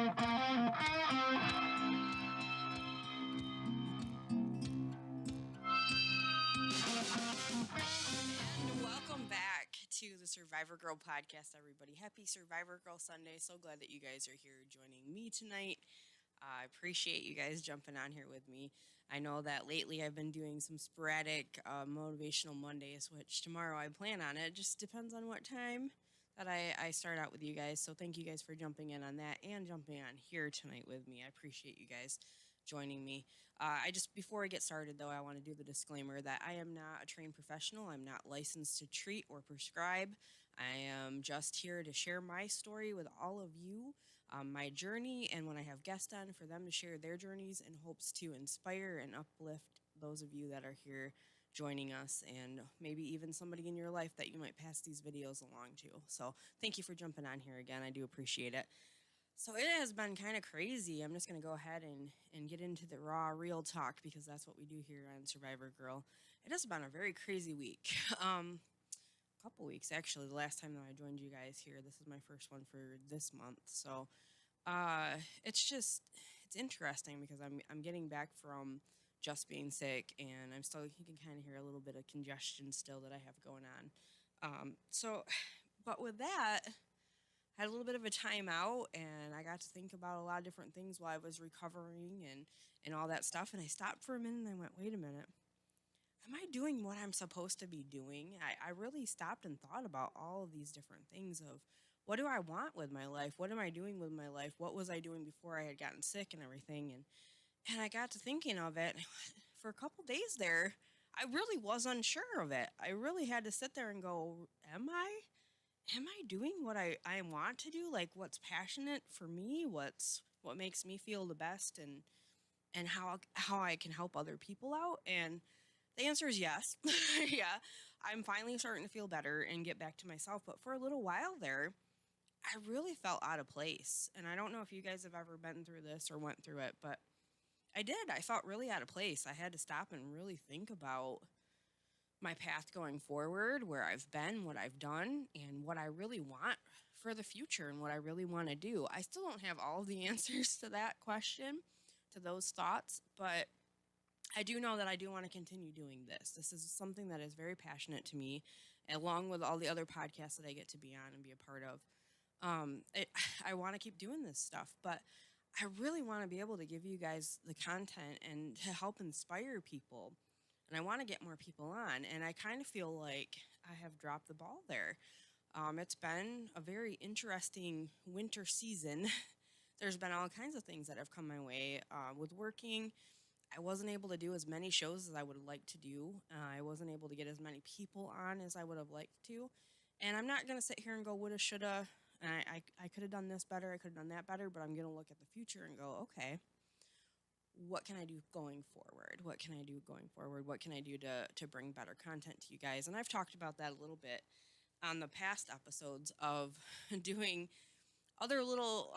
Welcome back to the Survivor Girl podcast, everybody. Happy Survivor Girl Sunday. So glad that you guys are here joining me tonight. I appreciate you guys jumping on here with me. I know that lately I've been doing some sporadic motivational Mondays, which tomorrow I plan on. It just depends on what time that I start out with you guys. So thank you guys for jumping in on that and jumping on here tonight with me. I appreciate you guys joining me. Before I get started, though, I want to do the disclaimer that I am not a trained professional. I'm not licensed to treat or prescribe. I am just here to share my story with all of you, my journey, and when I have guests on, for them to share their journeys in hopes to inspire and uplift those of you that are here joining us, and maybe even somebody in your life that you might pass these videos along to. So thank you for jumping on here again. I do appreciate it. So it has been kind of crazy. I'm just going to go ahead and get into the raw, real talk, because that's what we do here on Survivor Girl. It has been a very crazy week. A couple weeks, actually. The last time that I joined you guys here, this is my first one for this month. So it's interesting because I'm getting back from just being sick, and you can kind of hear a little bit of congestion still that I have going on. But with that, had a little bit of a timeout, and I got to think about a lot of different things while I was recovering and all that stuff. And I stopped for a minute and I went, wait a minute. Am I doing what I'm supposed to be doing? I really stopped and thought about all of these different things of what do I want with my life? What am I doing with my life? What was I doing before I had gotten sick and everything? And I got to thinking of it. For a couple days there, I really was unsure of it. I really had to sit there and go, am I doing what I want to do? Like what's passionate for me? What makes me feel the best, and how I can help other people out? And the answer is yes. Yeah, I'm finally starting to feel better and get back to myself. But for a little while there, I really felt out of place. And I don't know if you guys have ever been through this or went through it, but I did. I felt really out of place. I had to stop and really think about my path going forward, where I've been, what I've done, and what I really want for the future and what I really want to do. I still don't have all the answers to that question, to those thoughts, but I do know that I do want to continue doing this. This is something that is very passionate to me, along with all the other podcasts that I get to be on and be a part of. I want to keep doing this stuff, but I really want to be able to give you guys the content and to help inspire people. And I want to get more people on. And I kind of feel like I have dropped the ball there. It's been a very interesting winter season. There's been all kinds of things that have come my way. With working, I wasn't able to do as many shows as I would have liked to do. I wasn't able to get as many people on as I would have liked to. And I'm not going to sit here and go, woulda, shoulda. And I could have done this better. I could have done that better. But I'm going to look at the future and go, okay, what can I do going forward? What can I do going forward? What can I do to bring better content to you guys? And I've talked about that a little bit on the past episodes of doing other little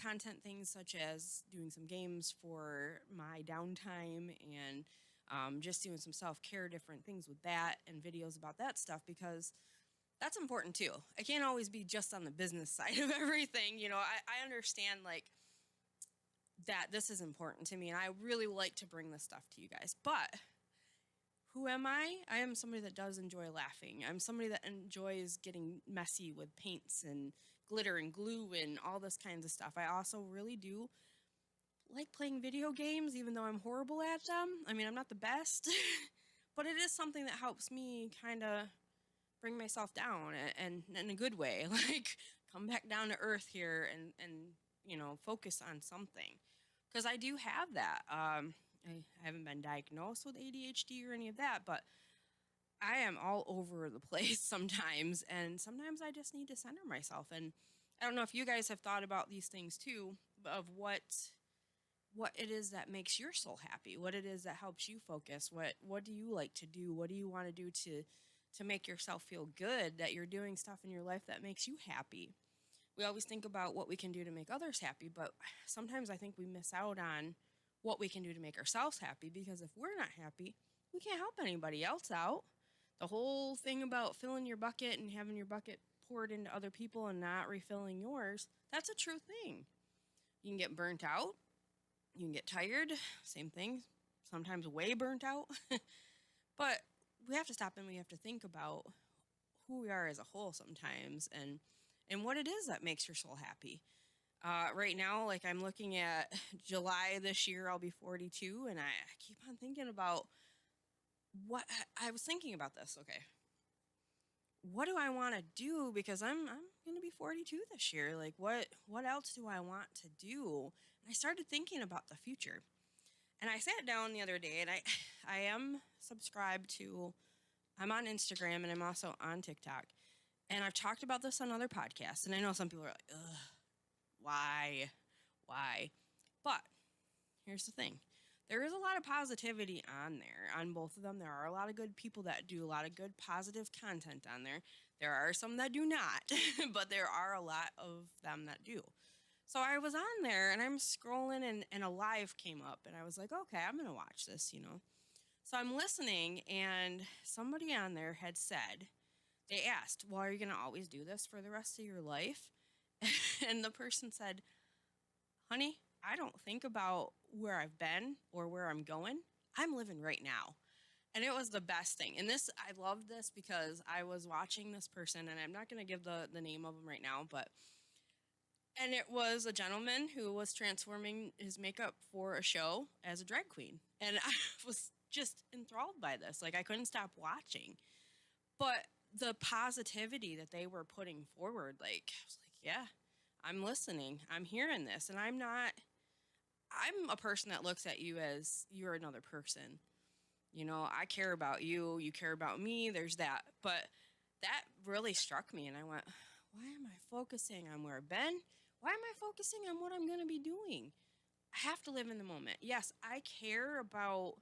content things, such as doing some games for my downtime and just doing some self-care, different things with that, and videos about that stuff, because that's important too. I can't always be just on the business side of everything. You know, I understand like that this is important to me, and I really like to bring this stuff to you guys. But who am I? I am somebody that does enjoy laughing. I'm somebody that enjoys getting messy with paints and glitter and glue and all this kinds of stuff. I also really do like playing video games, even though I'm horrible at them. I mean, I'm not the best, but it is something that helps me kind of bring myself down, and in a good way, like come back down to earth here and you know, focus on something, because I do have that. I haven't been diagnosed with ADHD or any of that, but I am all over the place sometimes, and sometimes I just need to center myself. And I don't know if you guys have thought about these things too, of what it is that makes your soul happy, what it is that helps you focus, what do you like to do, what do you want to do to make yourself feel good, that you're doing stuff in your life that makes you happy. We always think about what we can do to make others happy, but sometimes I think we miss out on what we can do to make ourselves happy, because if we're not happy, we can't help anybody else out. The whole thing about filling your bucket and having your bucket poured into other people and not refilling yours, that's a true thing. You can get burnt out. You can get tired. Same thing. Sometimes way burnt out. But we have to stop and we have to think about who we are as a whole sometimes and what it is that makes your soul happy. Right now, like I'm looking at July this year, I'll be 42, and I keep on thinking about what I was thinking about this. Okay, what do I want to do? Because I'm going to be 42 this year. Like what else do I want to do? And I started thinking about the future. And I sat down the other day, and I am subscribed to. I'm on Instagram, and I'm also on TikTok. And I've talked about this on other podcasts, and I know some people are like, ugh, why? But here's the thing. There is a lot of positivity on there, on both of them. There are a lot of good people that do a lot of good positive content on there. There are some that do not, but there are a lot of them that do. So I was on there and I'm scrolling and a live came up and I was like, okay, I'm going to watch this, you know. So I'm listening and somebody on there had said, they asked, well, are you going to always do this for the rest of your life? And the person said, honey, I don't think about where I've been or where I'm going. I'm living right now. And it was the best thing. And this, I loved this because I was watching this person, and I'm not going to give the name of him right now, and it was a gentleman who was transforming his makeup for a show as a drag queen. And I was just enthralled by this. Like, I couldn't stop watching. But the positivity that they were putting forward, like, I was like, yeah, I'm listening. I'm hearing this. And I'm a person that looks at you as you're another person. You know, I care about you. You care about me. There's that. But that really struck me. And I went, why am I focusing on where I've been? Why am I focusing on what I'm going to be doing? I have to live in the moment. Yes, I care about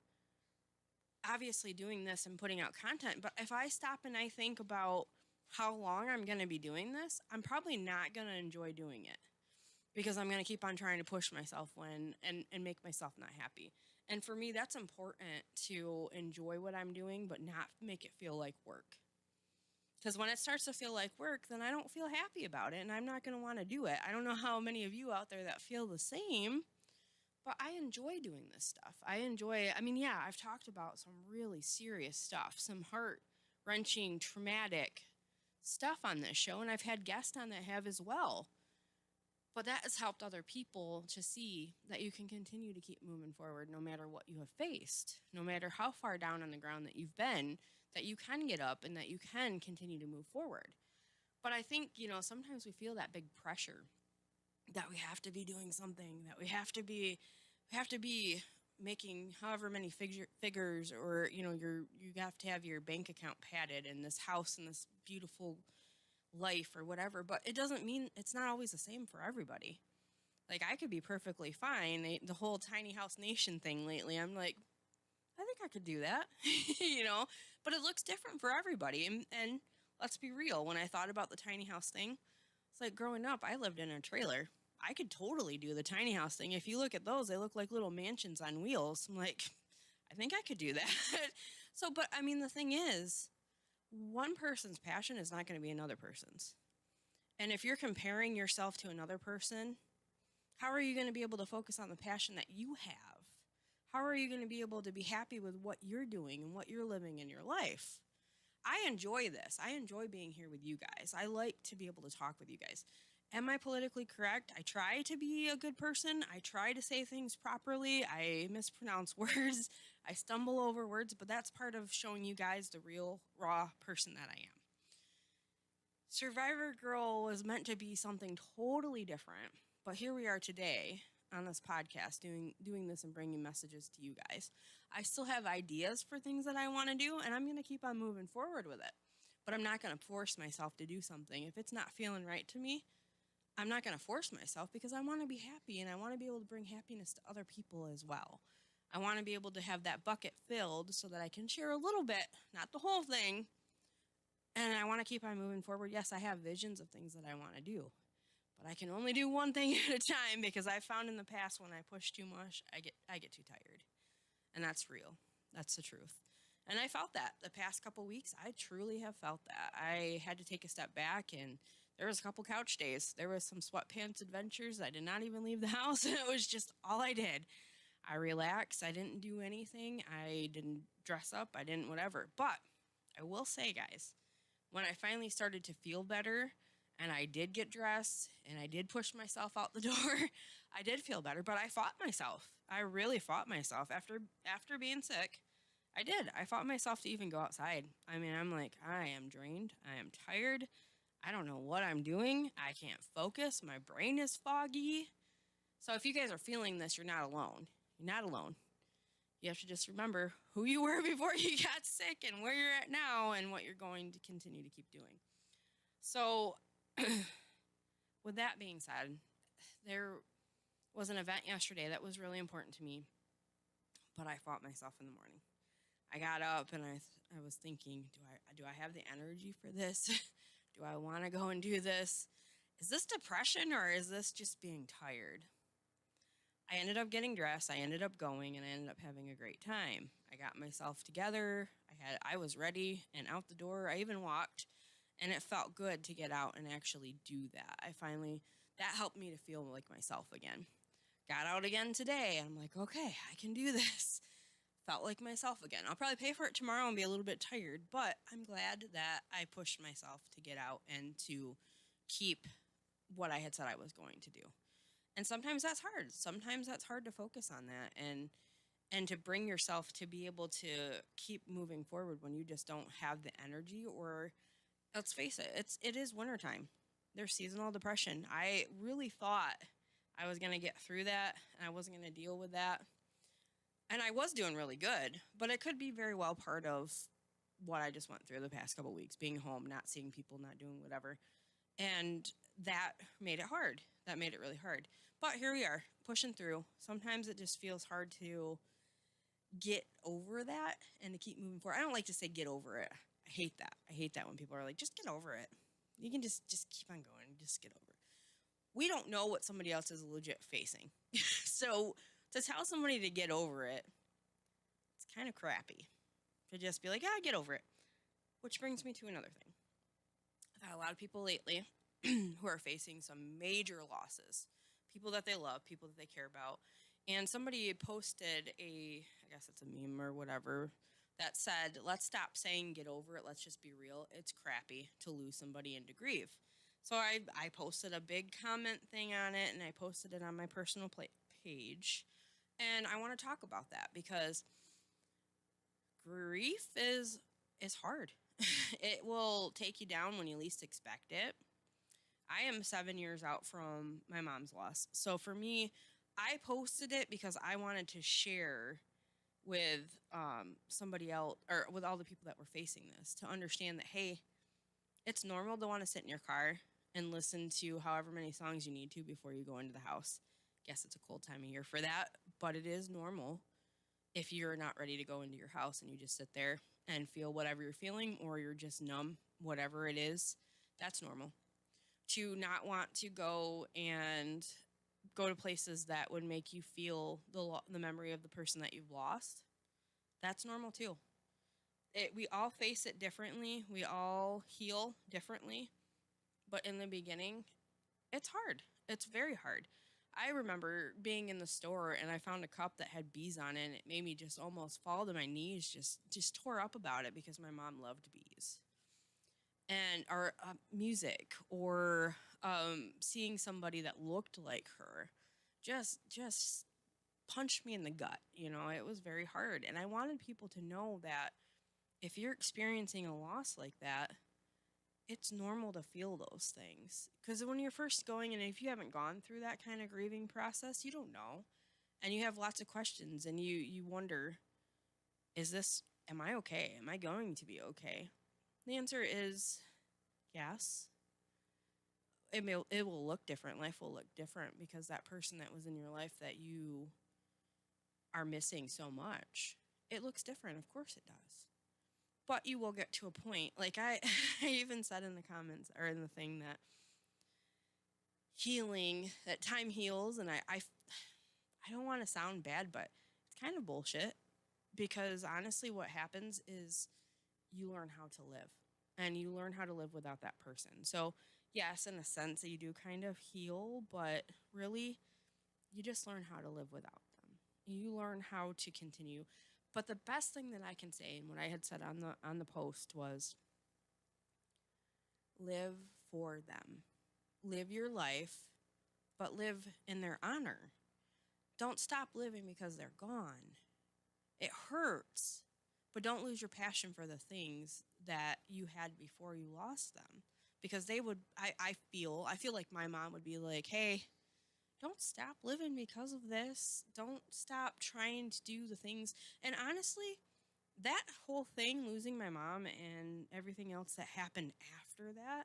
obviously doing this and putting out content. But if I stop and I think about how long I'm going to be doing this, I'm probably not going to enjoy doing it because I'm going to keep on trying to push myself and make myself not happy. And for me, that's important to enjoy what I'm doing, but not make it feel like work. Because when it starts to feel like work, then I don't feel happy about it, and I'm not going to want to do it. I don't know how many of you out there that feel the same, but I enjoy doing this stuff. Yeah, I've talked about some really serious stuff, some heart-wrenching, traumatic stuff on this show, and I've had guests on that have as well. But that has helped other people to see that you can continue to keep moving forward no matter what you have faced, no matter how far down on the ground that you've been, that you can get up and that you can continue to move forward. But I think, sometimes we feel that big pressure that we have to be doing something, that we have to be making however many figures, or, you have to have your bank account padded and this house and this beautiful life or whatever. But it doesn't mean it's not always the same for everybody. Like, I could be perfectly fine. The whole tiny house nation thing lately, I'm like, I think I could do that, but it looks different for everybody. And let's be real. When I thought about the tiny house thing, it's like growing up, I lived in a trailer. I could totally do the tiny house thing. If you look at those, they look like little mansions on wheels. I'm like, I think I could do that. The thing is, one person's passion is not going to be another person's. And if you're comparing yourself to another person, how are you going to be able to focus on the passion that you have? How are you going to be able to be happy with what you're doing and what you're living in your life? I enjoy this. I enjoy being here with you guys. I like to be able to talk with you guys. Am I politically correct? I try to be a good person. I try to say things properly. I mispronounce words. I stumble over words, but that's part of showing you guys the real, raw person that I am. Survivor Girl was meant to be something totally different, but here we are today on this podcast doing this and bringing messages to you guys. I still have ideas for things that I want to do, and I'm going to keep on moving forward with it. But I'm not going to force myself to do something. If it's not feeling right to me, I'm not going to force myself because I want to be happy, and I want to be able to bring happiness to other people as well. I want to be able to have that bucket filled so that I can share a little bit, not the whole thing. And I want to keep on moving forward. Yes, I have visions of things that I want to do. But I can only do one thing at a time because I found in the past when I push too much, I get too tired. And that's real. That's the truth. And I felt that the past couple weeks. I truly have felt that. I had to take a step back, and There was a couple couch days. There was some sweatpants adventures. I did not even leave the house. It was just all I did. I relaxed. I didn't do anything. I didn't dress up. I didn't whatever. But I will say, guys, when I finally started to feel better and I did get dressed and I did push myself out the door, I did feel better, but I fought myself. I really fought myself after being sick. I did. I fought myself to even go outside. I mean, I'm like, I am drained. I am tired. I don't know what I'm doing. I can't focus. My brain is foggy. So if you guys are feeling this, you're not alone. You're not alone. You have to just remember who you were before you got sick and where you're at now and what you're going to continue to keep doing. So with that being said, there was an event yesterday that was really important to me, but I fought myself in the morning. I got up and I was thinking, do I have the energy for this? Do I want to go and do this? Is this depression or is this just being tired? I ended up getting dressed. I ended up going and I ended up having a great time. I got myself together. I was ready and out the door. I even walked and it felt good to get out and actually do that. That helped me to feel like myself again. Got out again today. I'm like, okay, I can do this. Felt like myself again. I'll probably pay for it tomorrow and be a little bit tired, but I'm glad that I pushed myself to get out and to keep what I had said I was going to do. And sometimes that's hard. Sometimes that's hard to focus on that and to bring yourself to be able to keep moving forward when you just don't have the energy. Or let's face it, it is wintertime. There's seasonal depression. I really thought I was going to get through that and I wasn't going to deal with that. And I was doing really good, but it could be very well part of what I just went through the past couple of weeks, being home, not seeing people, not doing whatever. And that made it hard. That made it really hard. But here we are, pushing through. Sometimes it just feels hard to get over that and to keep moving forward. I don't like to say get over it. I hate that. I hate that when people are like, just get over it. You can just keep on going. Just get over it. We don't know what somebody else is legit facing. So to tell somebody to get over it, it's kind of crappy. To just be like, get over it. Which brings me to another thing. I've had a lot of people lately who are facing some major losses. People that they love, people that they care about. And somebody posted I guess it's a meme or whatever, that said, let's stop saying get over it. Let's just be real. It's crappy to lose somebody and to grieve. So I posted a big comment thing on it, and I posted it on my personal page. And I want to talk about that because grief is hard. It will take you down when you least expect it. I am 7 years out from my mom's loss. So for me, I posted it because I wanted to share with somebody else or with all the people that were facing this to understand that, hey, it's normal to want to sit in your car and listen to however many songs you need to before you go into the house. Guess it's a cold time of year for that, but it is normal if you're not ready to go into your house and you just sit there and feel whatever you're feeling or you're just numb, whatever it is, that's normal. To not want to go to places that would make you feel the memory of the person that you've lost, that's normal too. We all face it differently. We all heal differently. But in the beginning, it's hard. It's very hard. I remember being in the store and I found a cup that had bees on it, and it made me just almost fall to my knees, just tore up about it because my mom loved bees. And or music or seeing somebody that looked like her just punched me in the gut. It was very hard. And I wanted people to know that if you're experiencing a loss like that, it's normal to feel those things. Because when you're first going, and if you haven't gone through that kind of grieving process, you don't know. And you have lots of questions, and you wonder, am I okay? Am I going to be okay? The answer is yes. It will look different. Life will look different because that person that was in your life that you are missing so much, it looks different. Of course it does. But you will get to a point, like I even said in the comments or in the thing that time heals, and I don't want to sound bad, but it's kind of bullshit because honestly what happens is you learn how to live and you learn how to live without that person. So yes, in a sense that you do kind of heal, but really you just learn how to live without them. You learn how to continue. But the best thing that I can say, and what I had said on the post, was live for them. Live your life, but live in their honor. Don't stop living because they're gone. It hurts, but don't lose your passion for the things that you had before you lost them. Because they would, I feel like my mom would be like, hey, don't stop living because of this. Don't stop trying to do the things. And honestly, that whole thing, losing my mom and everything else that happened after that,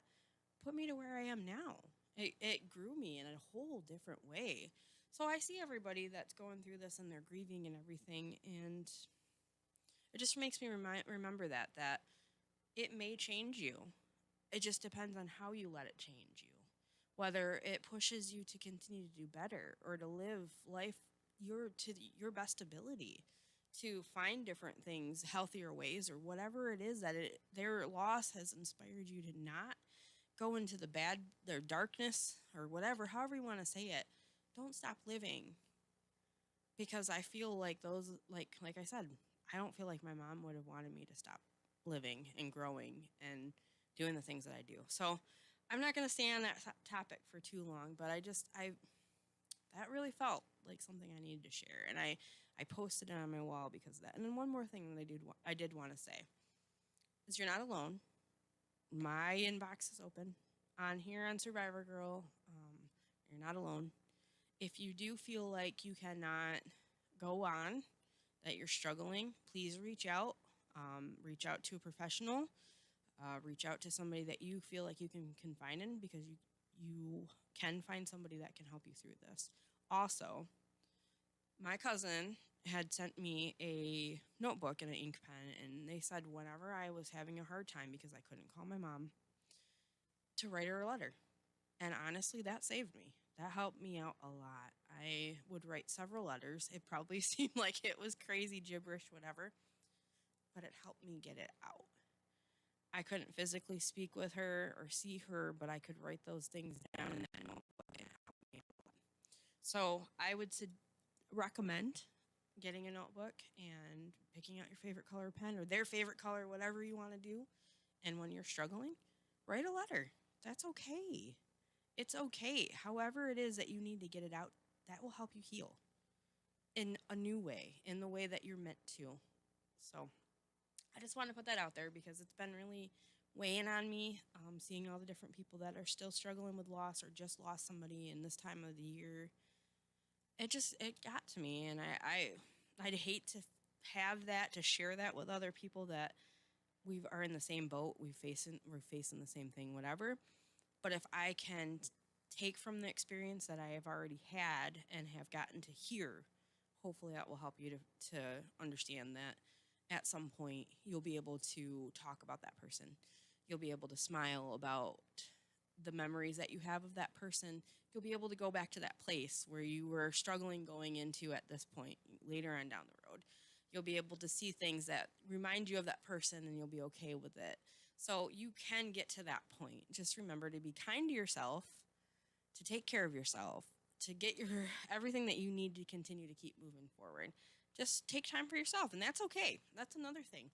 put me to where I am now. It grew me in a whole different way. So I see everybody that's going through this and they're grieving and everything, and it just makes me remember that it may change you. It just depends on how you let it change you. Whether it pushes you to continue to do better or to live life your best ability, to find different things, healthier ways, or whatever it is that their loss has inspired you to not go into the bad, their darkness, or whatever, however you want to say it. Don't stop living, because I feel like those, like I said, I don't feel like my mom would have wanted me to stop living and growing and doing the things that I do. So I'm not going to stay on that topic for too long, but I that really felt like something I needed to share, and I posted it on my wall because of that. And then one more thing that I did want to say is you're not alone. My inbox is open on here on Survivor Girl. You're not alone. If you do feel like you cannot go on, that you're struggling, please reach out. Reach out to a professional. Reach out to somebody that you feel like you can confide in, because you can find somebody that can help you through this. Also, my cousin had sent me a notebook and an ink pen, and they said whenever I was having a hard time because I couldn't call my mom, to write her a letter. And honestly, that saved me. That helped me out a lot. I would write several letters. It probably seemed like it was crazy gibberish, whatever, but it helped me get it out. I couldn't physically speak with her or see her, but I could write those things down in that notebook and it helped me a lot. So I would recommend getting a notebook and picking out your favorite color pen or their favorite color, whatever you want to do. And when you're struggling, write a letter. That's okay. It's okay. However it is that you need to get it out, that will help you heal in a new way, in the way that you're meant to. So I just want to put that out there because it's been really weighing on me, seeing all the different people that are still struggling with loss or just lost somebody in this time of the year. It got to me, and I'd hate to have that, to share that with other people that we are in the same boat, we're facing the same thing, whatever. But if I can take from the experience that I have already had and have gotten to hear, hopefully that will help you to understand that at some point you'll be able to talk about that person. You'll be able to smile about the memories that you have of that person. You'll be able to go back to that place where you were struggling going into at this point later on down the road. You'll be able to see things that remind you of that person, and you'll be okay with it. So you can get to that point. Just remember to be kind to yourself, to take care of yourself, to get your everything that you need to continue to keep moving forward. Just take time for yourself, and that's okay. That's another thing.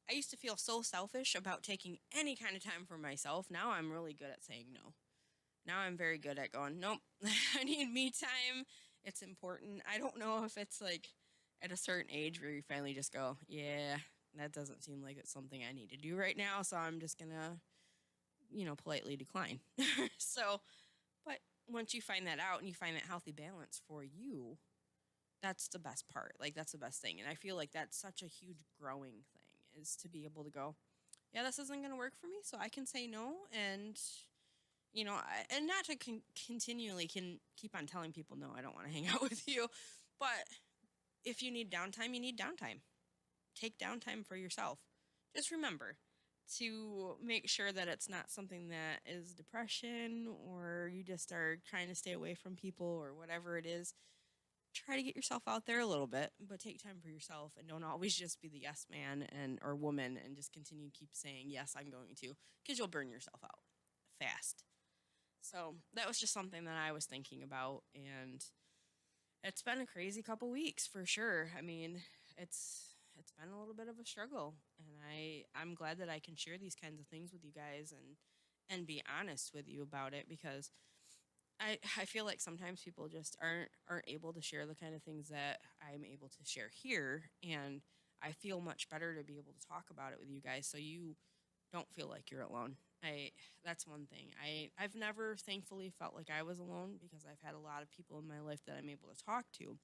I used to feel so selfish about taking any kind of time for myself. Now I'm really good at saying no. Now I'm very good at going, nope, I need me time. It's important. I don't know if it's like at a certain age where you finally just go, yeah, that doesn't seem like it's something I need to do right now. So I'm just going to, politely decline. So, but once you find that out and you find that healthy balance for you, that's the best part. Like, that's the best thing. And I feel like that's such a huge growing thing, is to be able to go, yeah, this isn't going to work for me. So I can say no. And, and not to continually keep on telling people, no, I don't want to hang out with you. But if you need downtime, you need downtime. Take downtime for yourself. Just remember to make sure that it's not something that is depression, or you just are trying to stay away from people or whatever it is. Try to get yourself out there a little bit, but take time for yourself, and don't always just be the yes man or woman and just continue to keep saying, yes, I'm going to, because you'll burn yourself out fast. So that was just something that I was thinking about, and it's been a crazy couple weeks for sure. I mean, it's been a little bit of a struggle, and I'm glad that I can share these kinds of things with you guys and be honest with you about it, because I feel like sometimes people just aren't able to share the kind of things that I'm able to share here, and I feel much better to be able to talk about it with you guys so you don't feel like you're alone. I That's one thing. I've never thankfully felt like I was alone, because I've had a lot of people in my life that I'm able to talk to.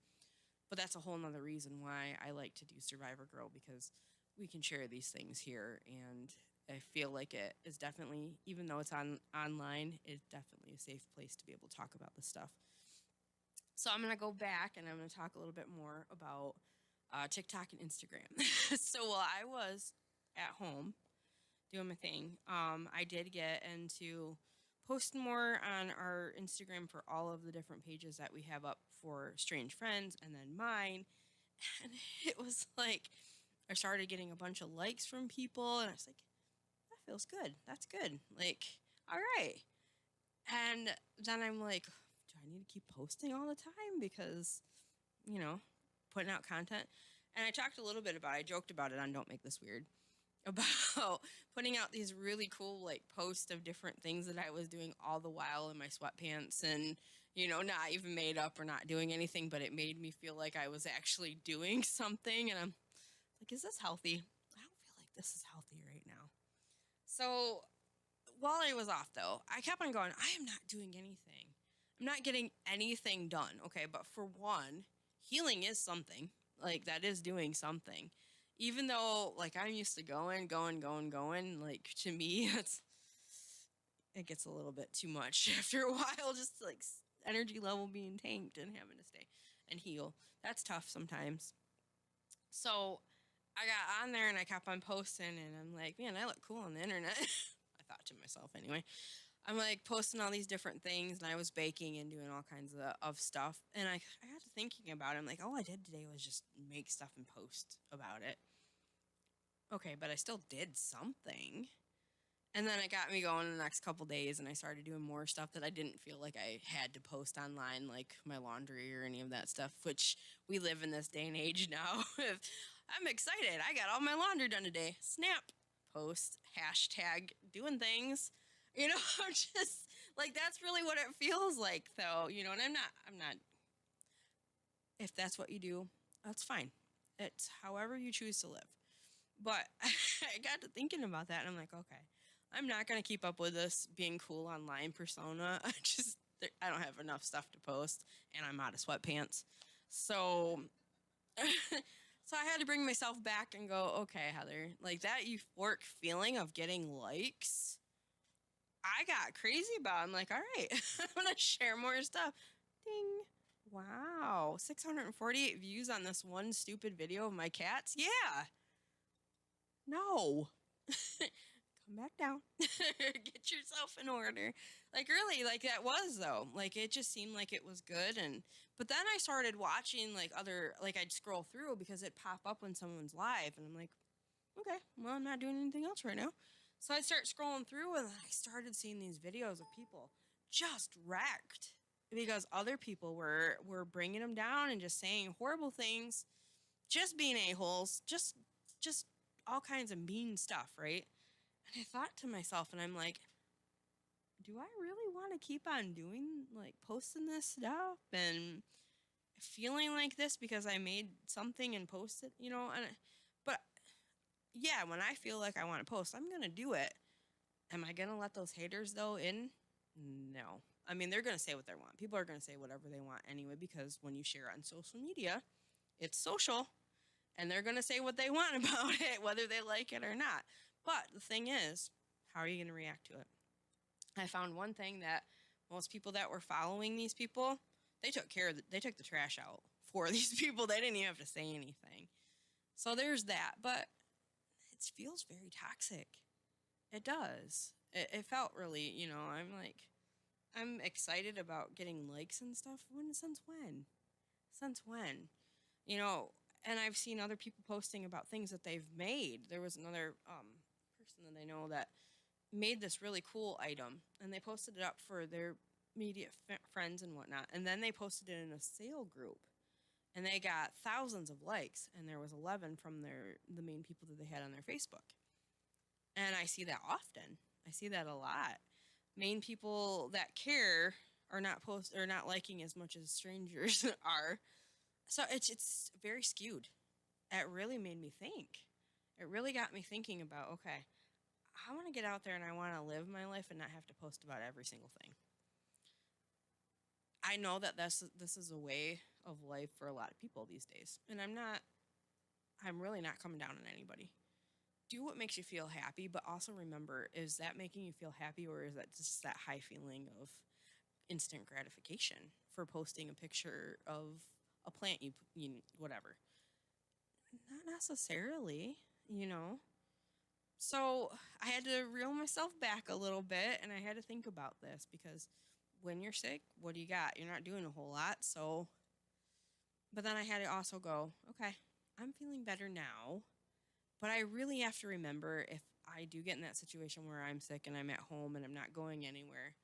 But that's a whole nother reason why I like to do Survivor Girl, because we can share these things here, and I feel like it is definitely, even though it's online, it's definitely a safe place to be able to talk about this stuff. So I'm gonna go back and I'm gonna talk a little bit more about TikTok and Instagram. So while I was at home doing my thing, I did get into posting more on our Instagram for all of the different pages that we have up for strange friends, and then mine. And it was like I started getting a bunch of likes from people, and I was like, that feels good. That's good. Like, all right. And then I'm like, do I need to keep posting all the time? Because, you know, putting out content. And I talked a little bit about it. I joked about it on Don't Make This Weird, about putting out these really cool like posts of different things that I was doing all the while in my sweatpants, and not even made up or not doing anything, but it made me feel like I was actually doing something. And I'm like, is this healthy? I don't feel like this is healthy right now. So while I was off though, I kept on going, I am not doing anything. I'm not getting anything done. Okay, but for one, healing is something. Like, that is doing something. Even though like I'm used to going, like, to me it gets a little bit too much after a while, just like energy level being tanked and having to stay and heal. That's tough sometimes. So I got on there and I kept on posting, and I'm like, man, I look cool on the internet. I thought to myself anyway. I'm like posting all these different things, and I was baking and doing all kinds of stuff. And I got to thinking about it. I'm like, all I did today was just make stuff and post about it. Okay, but I still did something. And then it got me going the next couple days, and I started doing more stuff that I didn't feel like I had to post online, like my laundry or any of that stuff, which we live in this day and age now. I'm excited. I got all my laundry done today. Snap. Post. Hashtag doing things. Just like, that's really what it feels like, though. And I'm not, if that's what you do, that's fine. It's however you choose to live. But I got to thinking about that, and I'm like, okay, I'm not going to keep up with this being cool online persona. I don't have enough stuff to post, and I'm out of sweatpants. So, so I had to bring myself back and go, okay, Heather, like, that euphoric feeling of getting likes, I got crazy about. I'm like, all right, I'm going to share more stuff. Ding. Wow. 648 views on this one stupid video of my cats. Yeah. No. Come back down. Get yourself in order. Like, really, like, that was, though. Like, it just seemed like it was good. But then I started watching, like, like, I'd scroll through because it'd pop up when someone's live. And I'm like, okay, well, I'm not doing anything else right now. So I start scrolling through, and I started seeing these videos of people just wrecked because other people were bringing them down and just saying horrible things, just being a-holes, just all kinds of mean stuff, right? And I thought to myself, and I'm like, do I really want to keep on doing, like, posting this stuff and feeling like this because I made something and posted, but yeah, when I feel like I want to post, I'm going to do it. Am I going to let those haters, though, in? No. I mean, they're going to say what they want. People are going to say whatever they want anyway, because when you share on social media, it's social, and they're going to say what they want about it, whether they like it or not. But the thing is, how are you going to react to it? I found one thing, that most people that were following these people, they took the trash out for these people. They didn't even have to say anything. So there's that. But it feels very toxic. It does. It felt really, I'm like, I'm excited about getting likes and stuff. Since when? Since when? And I've seen other people posting about things that they've made. There was another person that I know that made this really cool item, and they posted it up for their immediate friends and whatnot. And then they posted it in a sale group, and they got thousands of likes. And there was 11 from the main people that they had on their Facebook. And I see that often. I see that a lot. Main people that care are not liking as much as strangers are. So it's very skewed. It really made me think. It really got me thinking about, okay, I want to get out there and I want to live my life and not have to post about every single thing. I know that this is a way of life for a lot of people these days. And I'm really not coming down on anybody. Do what makes you feel happy, but also remember, is that making you feel happy, or is that just that high feeling of instant gratification for posting a picture of a plant you whatever? Not necessarily, you know. So I had to reel myself back a little bit, and I had to think about this, because when you're sick, what do you got? You're not doing a whole lot. So, but then I had to also go, okay, I'm feeling better now, but I really have to remember, if I do get in that situation where I'm sick and I'm at home and I'm not going anywhere,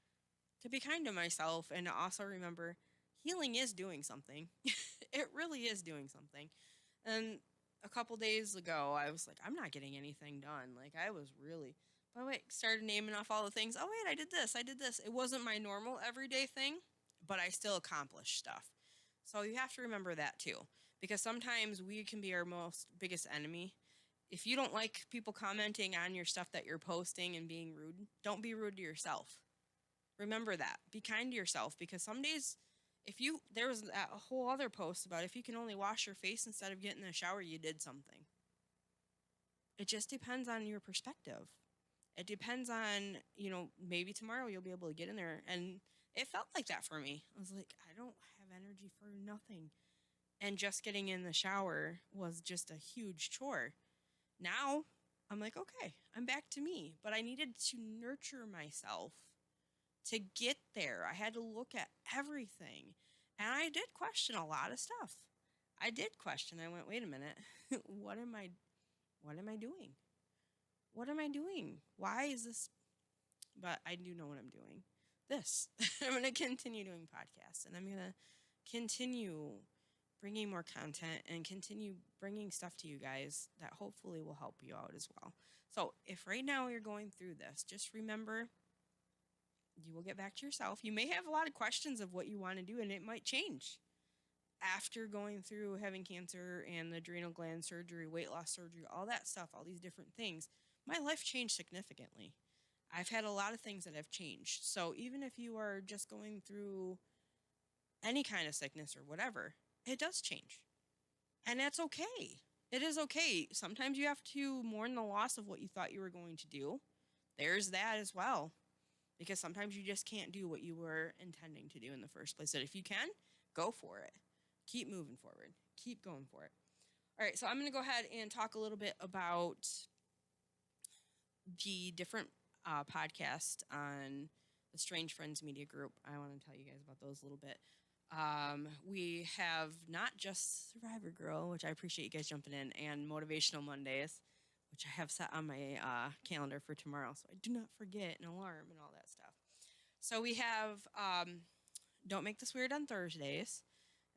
to be kind to myself, and to also remember healing is doing something. It really is doing something. And a couple days ago, I was like, I'm not getting anything done. Like, I was really, but wait, started naming off all the things. Oh, wait, I did this. It wasn't my normal everyday thing, but I still accomplished stuff. So you have to remember that too, because sometimes we can be our biggest enemy. If you don't like people commenting on your stuff that you're posting and being rude, don't be rude to yourself. Remember that. Be kind to yourself, because some days, there was a whole other post about, if you can only wash your face instead of getting in the shower, you did something. It just depends on your perspective. It depends on, maybe tomorrow you'll be able to get in there. And it felt like that for me. I was like, I don't have energy for nothing. And just getting in the shower was just a huge chore. Now I'm like, okay, I'm back to me. But I needed to nurture myself to get there. I had to look at everything. And I did question a lot of stuff. I did question. I went, wait a minute. What am I doing? What am I doing? Why is this? But I do know what I'm doing. This. I'm going to continue doing podcasts, and I'm going to continue bringing more content and continue bringing stuff to you guys that hopefully will help you out as well. So if right now you're going through this, just remember, you will get back to yourself. You may have a lot of questions of what you want to do, and it might change after going through having cancer and the adrenal gland surgery, weight loss surgery, all that stuff, all these different things. My life changed significantly. I've had a lot of things that have changed. So even if you are just going through any kind of sickness or whatever, it does change. And that's okay. It is okay. Sometimes you have to mourn the loss of what you thought you were going to do. There's that as well. Because sometimes you just can't do what you were intending to do in the first place. So if you can, go for it. Keep moving forward. Keep going for it. All right, so I'm going to go ahead and talk a little bit about the different podcasts on the Strange Friends Media Group. I want to tell you guys about those a little bit. We have not just Survivor Girl, which I appreciate you guys jumping in, and Motivational Mondays, which I have set on my calendar for tomorrow, so I do not forget an alarm and all that stuff. So we have Don't Make This Weird on Thursdays.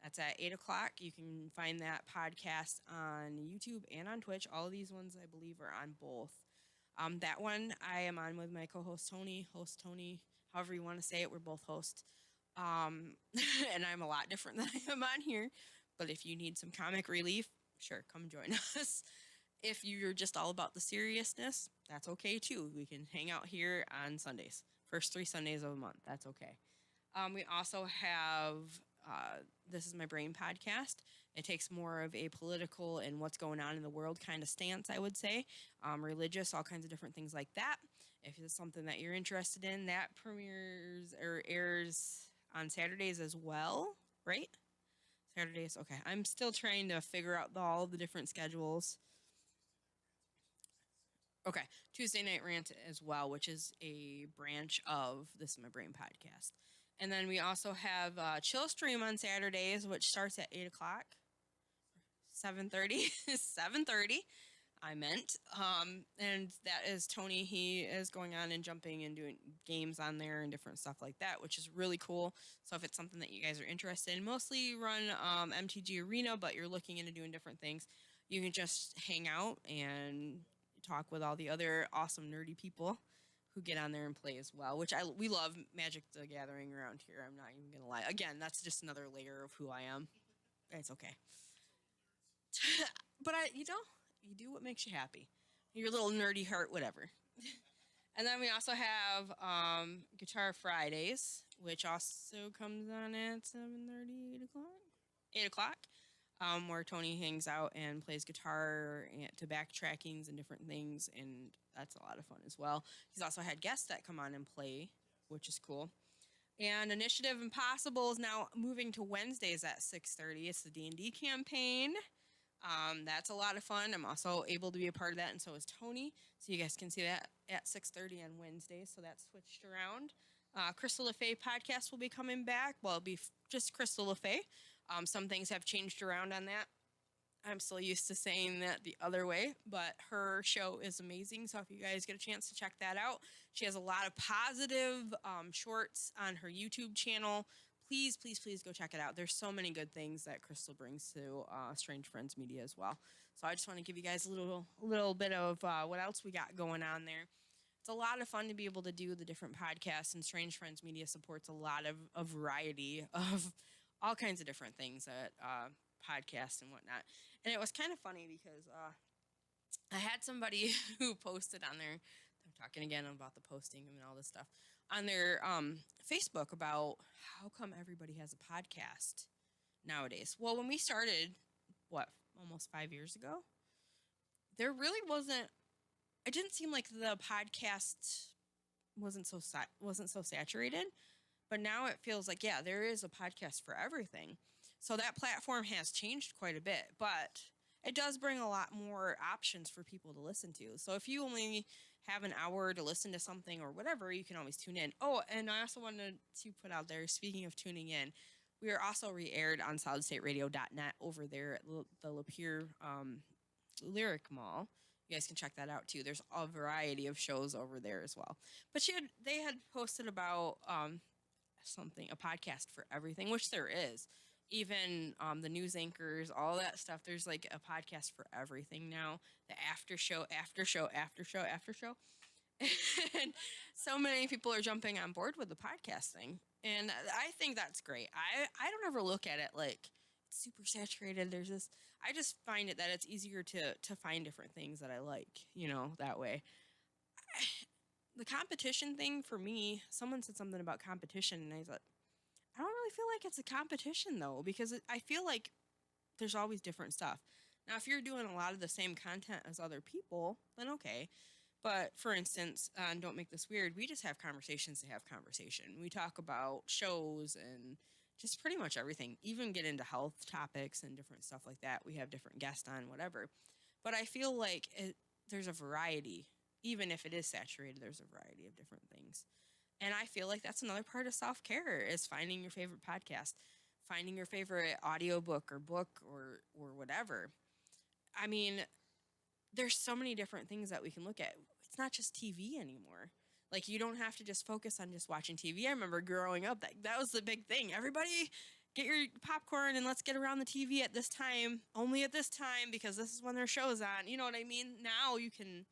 That's at 8 o'clock. You can find that podcast on YouTube and on Twitch. All of these ones, I believe, are on both. That one I am on with my co-host Tony, however you want to say it. We're both hosts. And I'm a lot different than I am on here. But if you need some comic relief, sure, come join us. If you're just all about the seriousness, that's okay too. We can hang out here on Sundays. First 3 Sundays of a month. That's okay. We also have This Is My Brain podcast. It takes more of a political and what's going on in the world kind of stance, I would say. Religious, all kinds of different things like that. If it's something that you're interested in, that premieres or airs on Saturdays as well, right? Saturdays, okay. I'm still trying to figure out all the different schedules. Okay, Tuesday Night Rant as well, which is a branch of This Is My Brain podcast. And then we also have Chill Stream on Saturdays, which starts at 8 o'clock, 7:30, 7:30. I meant. And that is Tony. He is going on and jumping and doing games on there and different stuff like that, which is really cool. So if it's something that you guys are interested in, mostly run MTG Arena, but you're looking into doing different things, you can just hang out and talk with all the other awesome nerdy people who get on there and play as well, which we love Magic the Gathering around here. I'm not even gonna lie. Again, that's just another layer of who I am. It's okay. But you do what makes you happy. Your little nerdy heart, whatever. And then we also have Guitar Fridays, which also comes on at 7:30, 8 o'clock. 8 o'clock, where Tony hangs out and plays guitar to backtrackings and different things, and that's a lot of fun as well. He's also had guests that come on and play, which is cool. And Initiative Impossible is now moving to Wednesdays at 6:30. It's the D&D campaign. That's a lot of fun. I'm also able to be a part of that, and so is Tony. So you guys can see that at 6:30 on Wednesdays. So that's switched around. Crystal LeFay podcast will be coming back. Well, it'll be just Crystal LeFay. Some things have changed around on that. I'm still used to saying that the other way, but her show is amazing. So if you guys get a chance to check that out, she has a lot of positive shorts on her YouTube channel. Please, please, please go check it out. There's so many good things that Crystal brings to Strange Friends Media as well. So I just want to give you guys a little bit of what else we got going on there. It's a lot of fun to be able to do the different podcasts, and Strange Friends Media supports a lot of a variety of all kinds of different things that podcasts and whatnot. And it was kind of funny because I had somebody who posted on there. I'm talking again about the posting and all this stuff on their Facebook about how come everybody has a podcast nowadays. Well, when we started, almost 5 years ago, there really wasn't. It didn't seem like the podcast wasn't so saturated, but now it feels like there is a podcast for everything. So that platform has changed quite a bit, but it does bring a lot more options for people to listen to. So if you only have an hour to listen to something or whatever, you can always tune in. Oh, and I also wanted to put out there, speaking of tuning in, we are also re-aired on solidstateradio.net over there at the Lapeer Lyric Mall. You guys can check that out too. There's a variety of shows over there as well. But they had posted about a podcast for everything, which there is. Even the news anchors, all that stuff. There's like a podcast for everything now. The after show. And so many people are jumping on board with the podcasting. And I think that's great. I don't ever look at it like it's super saturated. I just find it that it's easier to find different things that I like, that way. The competition thing for me, someone said something about competition, and I thought, I don't really feel like it's a competition, though, because I feel like there's always different stuff. Now, if you're doing a lot of the same content as other people, then okay. But for instance, and don't make this weird, we just have conversations to have conversation. We talk about shows and just pretty much everything, even get into health topics and different stuff like that. We have different guests on, whatever. But I feel like there's a variety. Even if it is saturated, there's a variety of different things. And I feel like that's another part of self-care is finding your favorite podcast, finding your favorite audiobook or book or whatever. I mean, there's so many different things that we can look at. It's not just TV anymore. Like, you don't have to just focus on just watching TV. I remember growing up, that was the big thing. Everybody get your popcorn and let's get around the TV at this time, only at this time, because this is when their show's on. You know what I mean? Now you can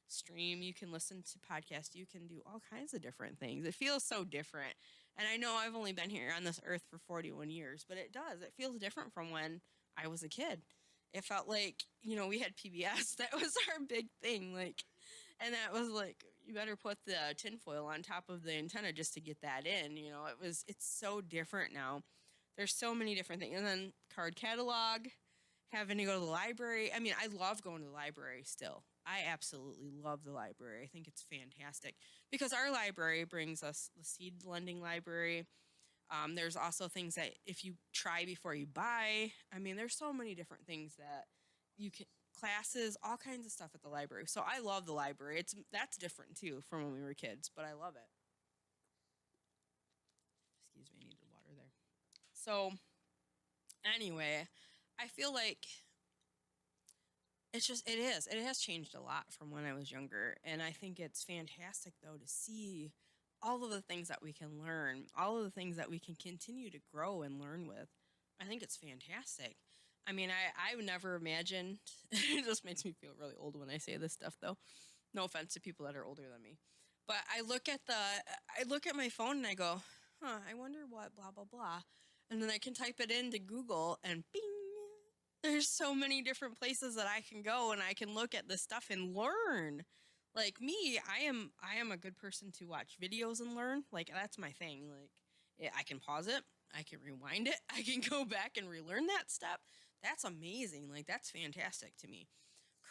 stream, you can listen to podcasts, you can do all kinds of different things. It feels so different. And I know I've only been here on this earth for 41 years, but it does. It feels different from when I was a kid. It felt like, we had PBS. That was our big thing. And that was like, you better put the tinfoil on top of the antenna just to get that in. It's so different now. There's so many different things. And then card catalog, having to go to the library. I mean, I love going to the library still. I absolutely love the library. I think it's fantastic because our library brings us the seed lending library. There's also things that if you try before you buy, I mean, there's so many different things that you can, classes, all kinds of stuff at the library. So I love the library. That's different too from when we were kids, but I love it. Excuse me, I needed water there. So anyway, I feel like It has changed a lot from when I was younger. And I think it's fantastic, though, to see all of the things that we can learn, all of the things that we can continue to grow and learn with. I think it's fantastic. I mean, I would never imagined, it just makes me feel really old when I say this stuff, though. No offense to people that are older than me. But I look at my phone and I go, I wonder what blah, blah, blah. And then I can type it into Google and bing, there's so many different places that I can go and I can look at this stuff and learn. Like me, I am a good person to watch videos and learn. Like that's my thing. Like I can pause it, I can rewind it, I can go back and relearn that step. That's amazing. Like that's fantastic to me.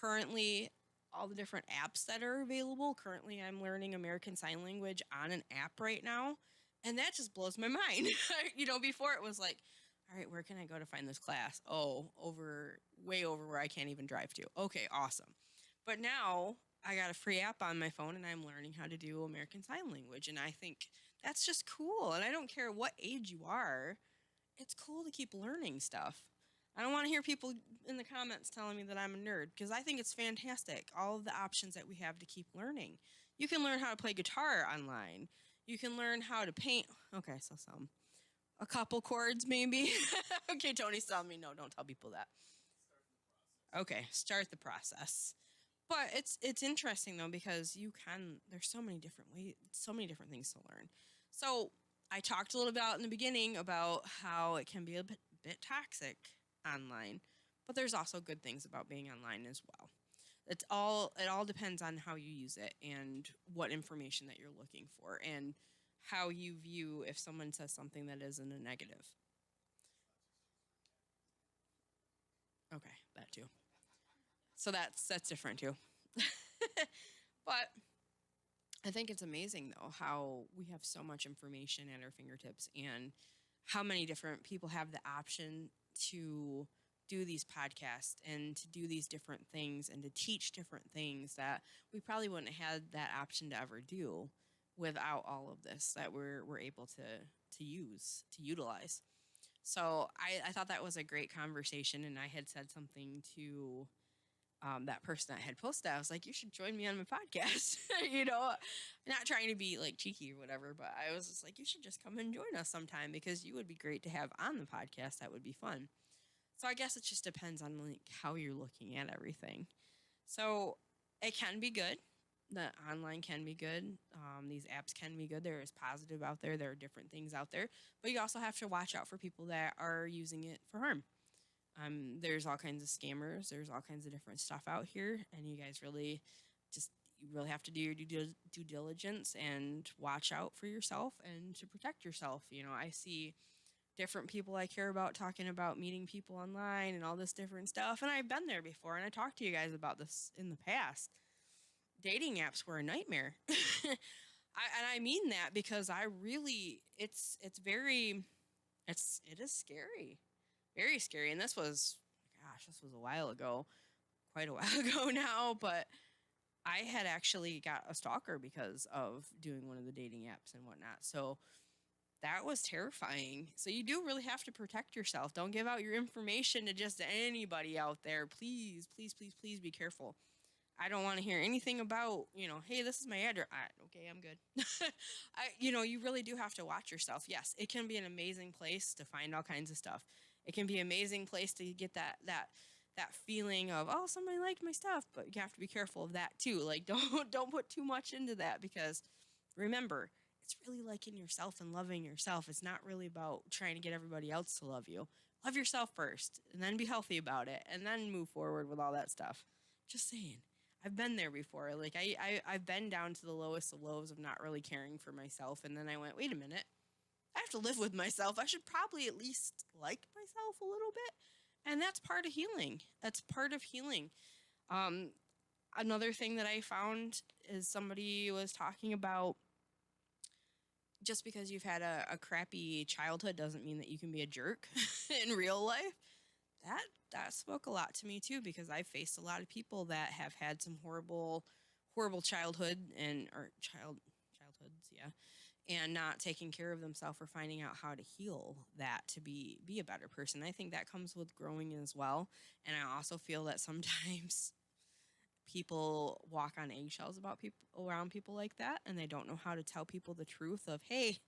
Currently, all the different apps that are available. Currently, I'm learning American Sign Language on an app right now, and that just blows my mind. Before it was like, all right, where can I go to find this class? Oh, way over where I can't even drive to. Okay, awesome. But now I got a free app on my phone and I'm learning how to do American Sign Language. And I think that's just cool. And I don't care what age you are, it's cool to keep learning stuff. I don't want to hear people in the comments telling me that I'm a nerd because I think it's fantastic. All of the options that we have to keep learning. You can learn how to play guitar online. You can learn how to paint. Okay, so a couple chords maybe. Okay, Tony's telling me no, don't tell people that. Okay, start the process. But it's interesting though because there's so many different ways, so many different things to learn. So I talked a little about in the beginning about how it can be a bit toxic online, but there's also good things about being online as well. It all depends on how you use it and what information that you're looking for and how you view if someone says something that isn't a negative. Okay, that too. So that's different too. But I think it's amazing though how we have so much information at our fingertips and how many different people have the option to do these podcasts and to do these different things and to teach different things that we probably wouldn't have had that option to ever do without all of this that we're able to utilize. So I thought that was a great conversation, and I had said something to that person that had posted. I was like, you should join me on my podcast. Not trying to be like cheeky or whatever, but I was just like, you should just come and join us sometime because you would be great to have on the podcast. That would be fun. So I guess it just depends on like how you're looking at everything. So it can be good. The online can be good. These apps can be good. There is positive out there. There are different things out there, but you also have to watch out for people that are using it for harm. There's all kinds of scammers. There's all kinds of different stuff out here, and you guys you really have to do your due diligence and watch out for yourself and to protect yourself. I see different people I care about talking about meeting people online and all this different stuff, and I've been there before, and I talked to you guys about this in the past. Dating apps were a nightmare. And I mean that because it is scary, very scary. And this was a while ago, quite a while ago now, but I had actually got a stalker because of doing one of the dating apps and whatnot. So that was terrifying. So you do really have to protect yourself. Don't give out your information to just anybody out there. Please, please, please, please be careful. I don't want to hear anything about, hey, this is my address. Okay, I'm good. You really do have to watch yourself. Yes, it can be an amazing place to find all kinds of stuff. It can be an amazing place to get that feeling of, oh, somebody liked my stuff, but you have to be careful of that too. Like don't put too much into that because remember, it's really liking yourself and loving yourself. It's not really about trying to get everybody else to love you. Love yourself first and then be healthy about it and then move forward with all that stuff. Just saying. I've been there before. Like I've been down to the lowest of lows of not really caring for myself. And then I went, wait a minute, I have to live with myself. I should probably at least like myself a little bit. And that's part of healing. That's part of healing. Um, Another thing that I found is somebody was talking about just because you've had a crappy childhood doesn't mean that you can be a jerk in real life. That spoke a lot to me too because I've faced a lot of people that have had some horrible childhoods, yeah, and not taking care of themselves or finding out how to heal that to be a better person. I think that comes with growing as well. And I also feel that sometimes people walk on eggshells about people around people like that, and they don't know how to tell people the truth of, hey,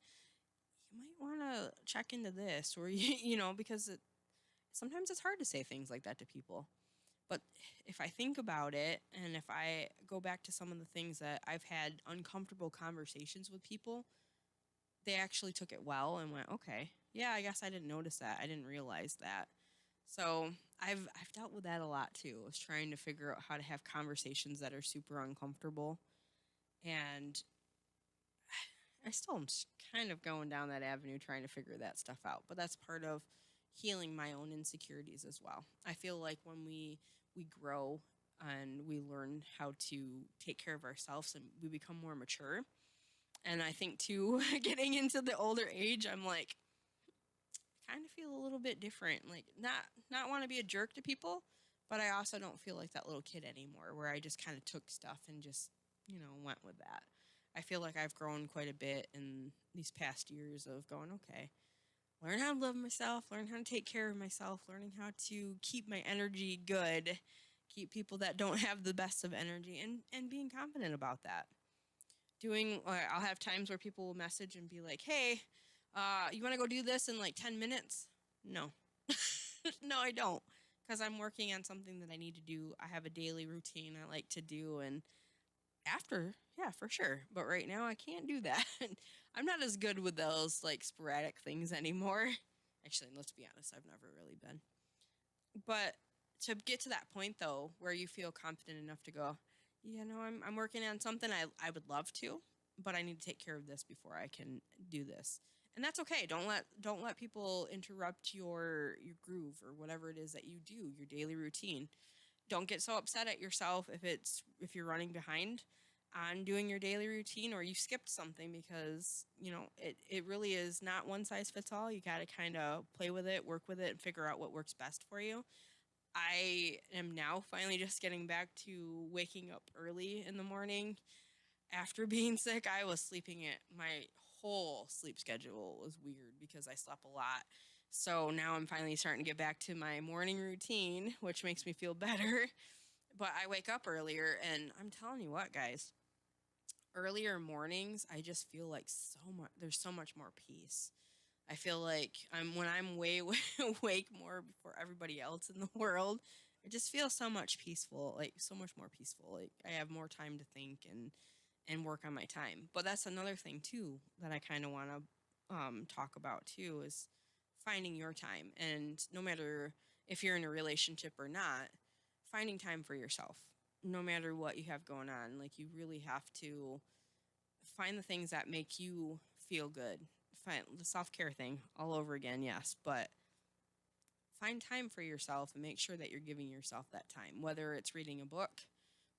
you might want to check into this, or because sometimes it's hard to say things like that to people. But if I think about it, and if I go back to some of the things that I've had uncomfortable conversations with people, they actually took it well and went, okay, yeah, I guess I didn't notice that. I didn't realize that. So I've dealt with that a lot too. I was trying to figure out how to have conversations that are super uncomfortable, and I still am kind of going down that avenue trying to figure that stuff out. But that's part of healing my own insecurities as well. I feel like when we grow and we learn how to take care of ourselves and we become more mature. And I think too, getting into the older age, I'm like, kind of feel a little bit different. Like not want to be a jerk to people, but I also don't feel like that little kid anymore where I just kind of took stuff and just, went with that. I feel like I've grown quite a bit in these past years of going, okay, learn how to love myself, learn how to take care of myself, learning how to keep my energy good, keep people that don't have the best of energy, and being confident about that. I'll have times where people will message and be like, hey, you want to go do this in like 10 minutes? No. No, I don't. Because I'm working on something that I need to do. I have a daily routine I like to do. And after, yeah, for sure. But right now, I can't do that. I'm not as good with those like sporadic things anymore. Actually, let's be honest, I've never really been. But to get to that point, though, where you feel confident enough to go, I'm working on something I would love to, but I need to take care of this before I can do this. And that's okay. Don't let people interrupt your groove or whatever it is that you do, your daily routine. Don't get so upset at yourself if you're running behind on doing your daily routine or you skipped something, because it really is not one size fits all. You got to kind of play with it, work with it, and figure out what works best for you. I am now finally just getting back to waking up early in the morning. After being sick, I was sleeping at my whole sleep schedule was weird because I slept a lot. So now I'm finally starting to get back to my morning routine, which makes me feel better. But I wake up earlier, and I'm telling you what, guys, earlier mornings, I just feel like there's so much more peace. I feel like when I'm way awake more before everybody else in the world. I just feel so much peaceful, like so much more peaceful. Like I have more time to think and work on my time. But that's another thing too that I kind of want to talk about too is finding your time. And no matter if you're in a relationship or not, finding time for yourself. No matter what you have going on, like you really have to find the things that make you feel good. Find the self-care thing all over again, yes, but find time for yourself and make sure that you're giving yourself that time, whether it's reading a book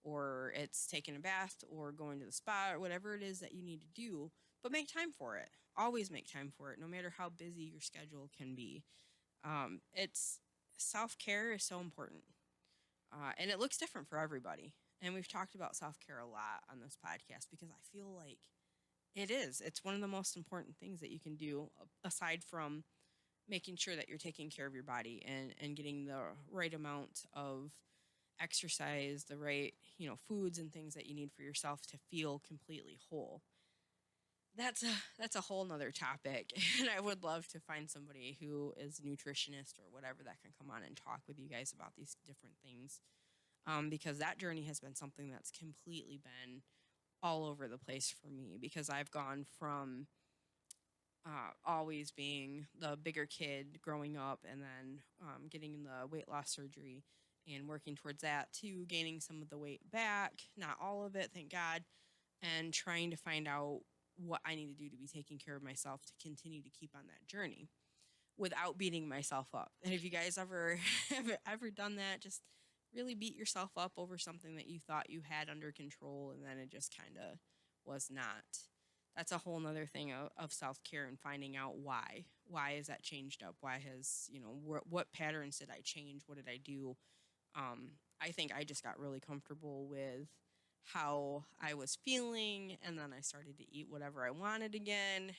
or it's taking a bath or going to the spa or whatever it is that you need to do, but make time for it. Always make time for it, no matter how busy your schedule can be. It's self-care is so important, and it looks different for everybody. And we've talked about self-care a lot on this podcast because I feel like it is. It's one of the most important things that you can do aside from making sure that you're taking care of your body and getting the right amount of exercise, the right, foods and things that you need for yourself to feel completely whole. That's a whole nother topic. And I would love to find somebody who is a nutritionist or whatever that can come on and talk with you guys about these different things. Because that journey has been something that's completely been all over the place for me, because I've gone from always being the bigger kid growing up and then getting the weight loss surgery and working towards that to gaining some of the weight back, not all of it, thank God, and trying to find out what I need to do to be taking care of myself to continue to keep on that journey without beating myself up. And if you guys ever have ever done that, just really beat yourself up over something that you thought you had under control and then it just kind of was not. That's a whole nother thing of self-care and finding out why. Why is that changed up? Why has, what patterns did I change? What did I do? I think I just got really comfortable with how I was feeling, and then I started to eat whatever I wanted again.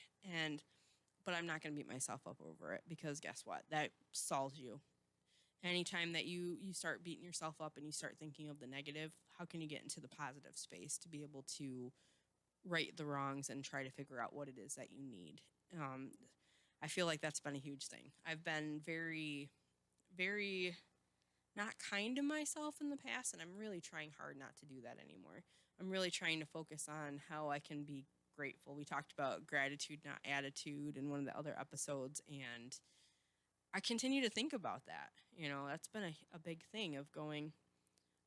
But I'm not going to beat myself up over it, because guess what? That stalls you. Anytime that you start beating yourself up and you start thinking of the negative, how can you get into the positive space to be able to right the wrongs and try to figure out what it is that you need? Um, I feel like that's been a huge thing. I've been very, very not kind to myself in the past, and I'm really trying hard not to do that anymore. I'm really trying to focus on how I can be grateful. We talked about gratitude, not attitude, in one of the other episodes, and I continue to think about that. That's been a big thing of going,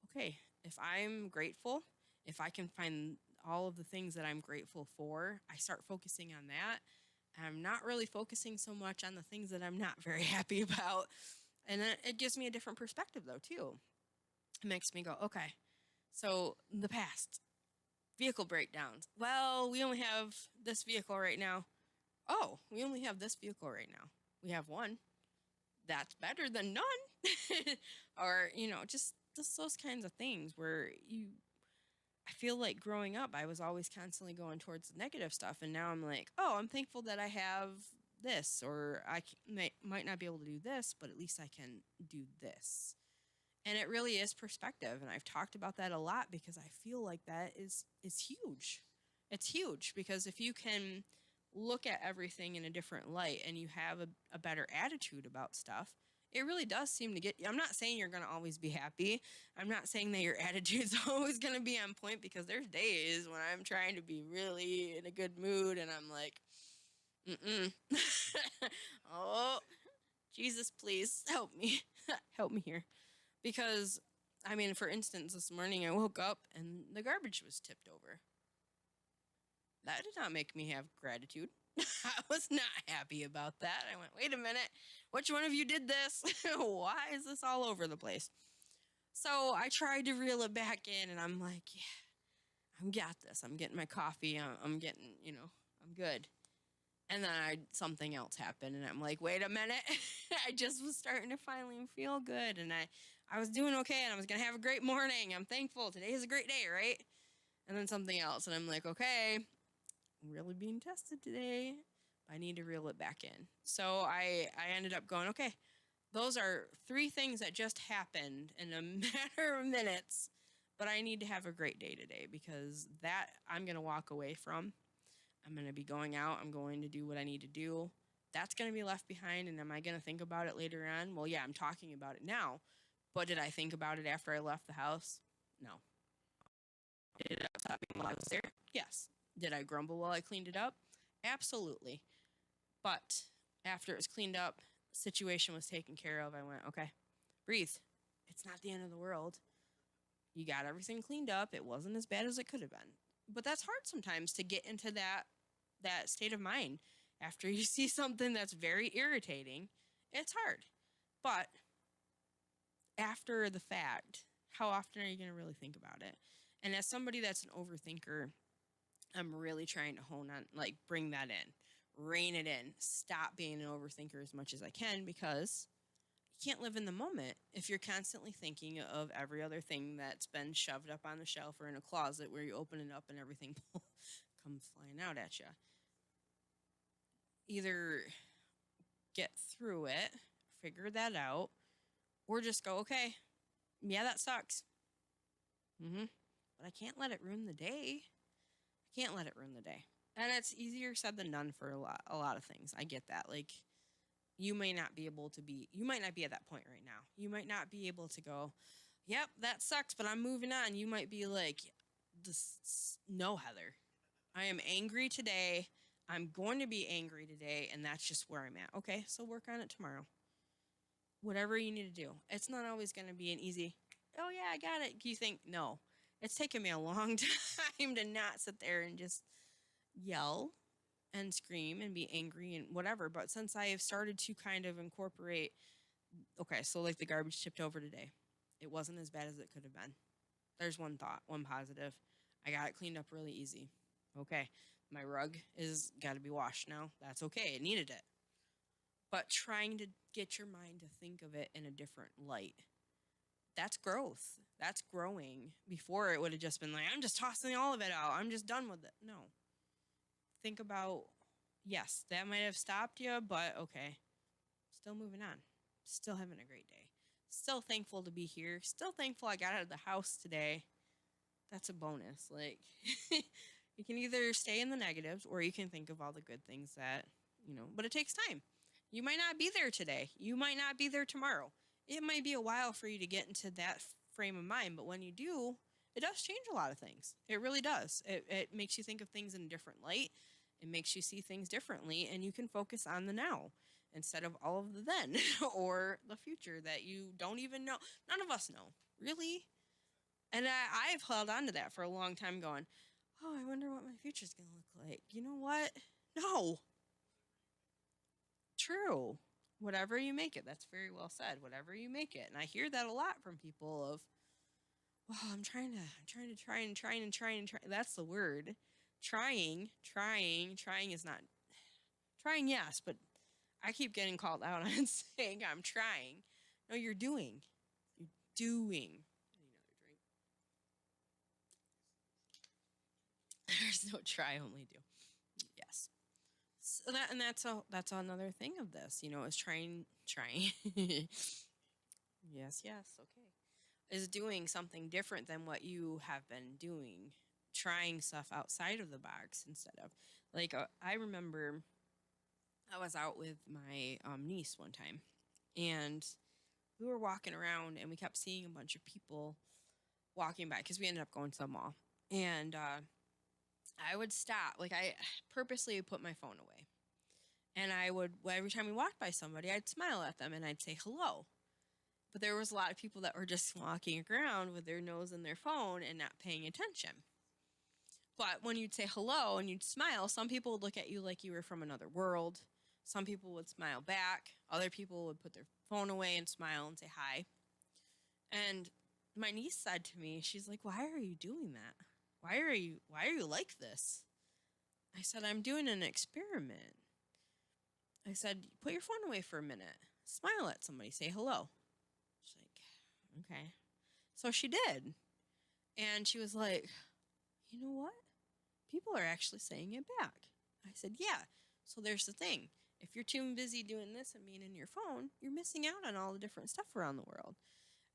okay, if I'm grateful, if I can find all of the things that I'm grateful for, I start focusing on that. I'm not really focusing so much on the things that I'm not very happy about. And then it gives me a different perspective, though, too. It makes me go, okay, so the past, vehicle breakdowns. Well, we only have this vehicle right now. Oh, we only have this vehicle right now. We have one. That's better than none. Or, just those kinds of things where I feel like growing up, I was always constantly going towards the negative stuff. And now I'm like, oh, I'm thankful that I have this, or might not be able to do this, but at least I can do this. And it really is perspective. And I've talked about that a lot, because I feel like that is huge. It's huge, because if you can look at everything in a different light and you have a better attitude about stuff, it really does seem to get. I'm not saying you're going to always be happy. I'm not saying that your attitude's always going to be on point, because there's days when I'm trying to be really in a good mood and I'm like, oh, Jesus, please help me. Help me here. Because, for instance, this morning I woke up and the garbage was tipped over. That did not make me have gratitude. I was not happy about that. I went, wait a minute, which one of you did this? Why is this all over the place? So I tried to reel it back in, and I'm like, yeah, I'm got this. I'm getting my coffee. I'm getting, I'm good. And then something else happened, and I'm like, wait a minute. I just was starting to finally feel good, and I was doing okay, and I was going to have a great morning. I'm thankful. Today is a great day, right? And then something else, and I'm like, okay, I'm really being tested today. I need to reel it back in. So I ended up going, okay, those are 3 things that just happened in a matter of minutes, but I need to have a great day today, because that I'm going to walk away from. I'm going to be going out. I'm going to do what I need to do. That's going to be left behind. And am I going to think about it later on? Well, yeah, I'm talking about it now. But did I think about it after I left the house? No. Did it stop me while I was there? Yes. Did I grumble while I cleaned it up? Absolutely. But after it was cleaned up, situation was taken care of, I went, okay, breathe. It's not the end of the world. You got everything cleaned up. It wasn't as bad as it could have been. But that's hard sometimes, to get into that state of mind after you see something that's very irritating. It's hard. But after the fact, how often are you going to really think about it? And as somebody that's an overthinker, I'm really trying to hone on, bring that in, rein it in, stop being an overthinker as much as I can, because you can't live in the moment if you're constantly thinking of every other thing that's been shoved up on the shelf or in a closet where you open it up and everything comes flying out at you. Either get through it, figure that out, or just go, okay, yeah, that sucks. But I can't let it ruin the day. I can't let it ruin the day. And it's easier said than done for a lot of things. I get that. You might not be at that point right now. You might not be able to go, yep, that sucks, but I'm moving on. You might be like, no, Heather, I am angry today. I'm going to be angry today, and that's just where I'm at. Okay, so work on it tomorrow. Whatever you need to do. It's not always going to be an easy, oh, yeah, I got it. You think, no. It's taken me a long time to not sit there and just yell and scream and be angry and whatever. But since I have started to kind of incorporate, okay, so the garbage tipped over today. It wasn't as bad as it could have been. There's one thought, one positive. I got it cleaned up really easy. Okay, my rug is got to be washed now. That's okay. It needed it. But trying to get your mind to think of it in a different light, that's growth. That's growing. Before it would have just been like, I'm just tossing all of it out. I'm just done with it. No. Think about, yes, that might have stopped you, but okay. Still moving on. Still having a great day. Still thankful to be here. Still thankful I got out of the house today. That's a bonus. Like, you can either stay in the negatives or you can think of all the good things that, but it takes time. You might not be there today. You might not be there tomorrow. It might be a while for you to get into that frame of mind, but when you do, it does change a lot of things. It really does. It makes you think of things in a different light. It makes you see things differently, and you can focus on the now instead of all of the then or the future that you don't even know. None of us know, really. And I've held on to that for a long time going, oh, I wonder what my future's going to look like. You know what? No. True. Whatever you make it. That's very well said. Whatever you make it. And I hear that a lot from people of, well, I'm trying to. That's the word. Trying is not. Trying, yes, but I keep getting called out on saying I'm trying. No, you're doing. You're doing. There's no try, only do. Yes. So that's another thing of this, is trying. Yes, okay. Is doing something different than what you have been doing. Trying stuff outside of the box instead of, like, I remember I was out with my niece one time, and we were walking around, and we kept seeing a bunch of people walking by because we ended up going to the mall. And I would stop. Like, I purposely put my phone away. And I would, every time we walked by somebody, I'd smile at them and I'd say hello. But there was a lot of people that were just walking around with their nose in their phone and not paying attention. But when you'd say hello and you'd smile, some people would look at you like you were from another world. Some people would smile back. Other people would put their phone away and smile and say hi. And my niece said to me, she's like, why are you doing that? Why are you like this? I said, I'm doing an experiment. I said, put your phone away for a minute. Smile at somebody. Say hello. She's like, okay. So she did. And she was like, you know what? People are actually saying it back. I said, yeah. So there's the thing. If you're too busy doing this and being in your phone, you're missing out on all the different stuff around the world.